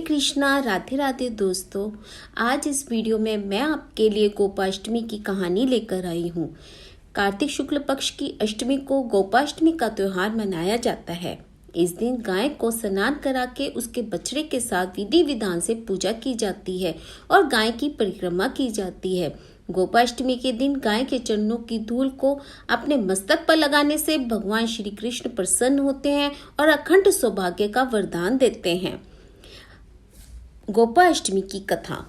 कृष्णा, राधे राधे दोस्तों। आज इस वीडियो में मैं आपके लिए गोपाष्टमी की कहानी लेकर आई हूँ। कार्तिक शुक्ल पक्ष की अष्टमी को गोपाष्टमी का त्योहार मनाया जाता है। इस दिन गाय को स्नान करा के उसके बछड़े के साथ विधि विधान से पूजा की जाती है और गाय की परिक्रमा की जाती है। गोपाष्टमी के दिन गाय के चरणों की धूल को अपने मस्तक पर लगाने से भगवान श्री कृष्ण प्रसन्न होते हैं और अखंड सौभाग्य का वरदान देते हैं। गोपाष्टमी की कथा।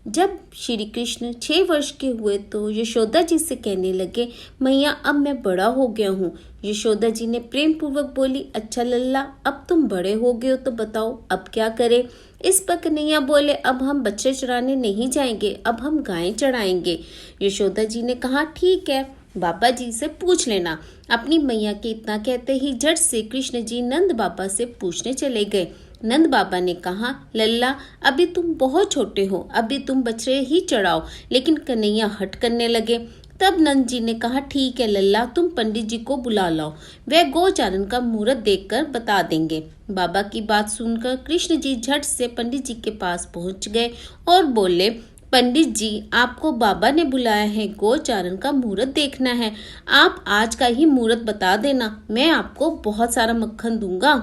जब श्री कृष्ण 6 वर्ष के हुए तो यशोदा जी से कहने लगे, मैया अब मैं बड़ा हो गया हूँ। यशोदा जी ने प्रेम पूर्वक बोली, अच्छा लल्ला, अब तुम बड़े हो गए हो तो बताओ अब क्या करें। इस पर कन्हैया बोले, अब हम बच्चे चराने नहीं जाएंगे, अब हम गायें चराएंगे। यशोदा जी ने कहा, ठीक है, बाबा जी से पूछ लेना। अपनी मैया के इतना कहते ही झट से कृष्ण जी नंद बाबा से पूछने चले गए। नंद बाबा ने कहा, लल्ला अभी तुम बहुत छोटे हो, अभी तुम बछड़े ही चढ़ाओ। लेकिन कन्हैया हट करने लगे। तब नंद जी ने कहा, ठीक है लल्ला, तुम पंडित जी को बुला लाओ, वह गोचारण का मुहूर्त देखकर बता देंगे। बाबा की बात सुनकर कृष्ण जी झट से पंडित जी के पास पहुंच गए और बोले, पंडित जी, आपको बाबा ने बुलाया है, गोचारण का मुहूर्त देखना है। आप आज का ही मुहूर्त बता देना, मैं आपको बहुत सारा मक्खन दूंगा।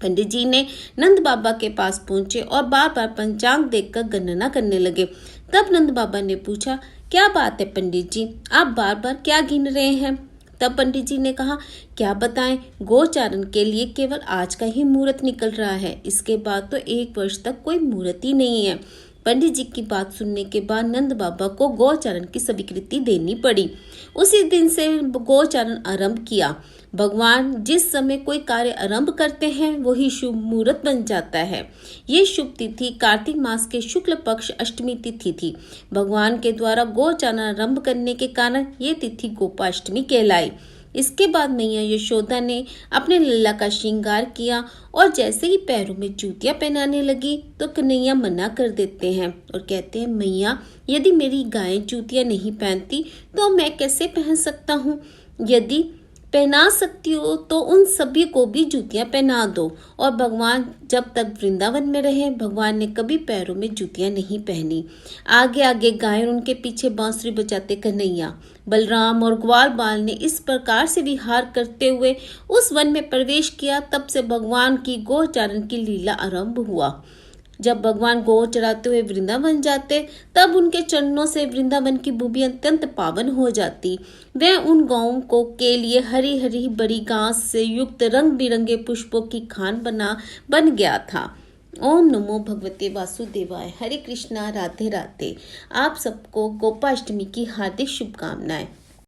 पंडित जी ने नंद बाबा के पास पहुंचे और बार बार पंचांग देखकर गणना करने लगे। तब नंद बाबा ने पूछा, क्या बात है पंडित जी, आप बार बार क्या गिन रहे हैं। तब पंडित जी ने कहा, क्या बताएं, गोचारण के लिए केवल आज का ही मुहूर्त निकल रहा है, इसके बाद तो 1 वर्ष तक कोई मुहूर्त ही नहीं है। पंडित जी की बात सुनने के बाद नंद बाबा को गोचारण की स्वीकृति देनी पड़ी। उसी दिन से गोचारण आरंभ किया। भगवान जिस समय कोई कार्य आरंभ करते हैं वही शुभ मुहूर्त बन जाता है। ये शुभ तिथि कार्तिक मास के शुक्ल पक्ष अष्टमी तिथि थी। भगवान के द्वारा गोचारण आरंभ करने के कारण ये तिथि गोपाष्टमी कहलाई। इसके बाद मैया यशोदा ने अपने लल्ला का श्रृंगार किया और जैसे ही पैरों में जूतियां पहनाने लगी तो कन्हैया मना कर देते हैं और कहते हैं, मैया यदि मेरी गायें जूतियां नहीं पहनती तो मैं कैसे पहन सकता हूँ। यदि पहना सकती हो तो उन सभी को भी जूतियां पहना दो। और भगवान जब तक वृंदावन में रहे, भगवान ने कभी पैरों में जूतियां नहीं पहनी। आगे आगे गाय और उनके पीछे बांसुरी बजाते कन्हैया। बलराम और ग्वाल बाल ने इस प्रकार से विहार करते हुए उस वन में प्रवेश किया। तब से भगवान की गोचारण की लीला आरंभ हुआ। जब भगवान गौ चराते हुए वृंदावन जाते तब उनके चरणों से वृंदावन की भूमि अत्यंत पावन हो जाती। वह उन गौओं को के लिए हरी हरी बड़ी घास से युक्त रंग बिरंगे पुष्पों की खान बन गया था। ओम नमो भगवते वासुदेवाय। हरे कृष्णा, राधे राधे। आप सबको गोपाष्टमी की हार्दिक शुभकामनाएं।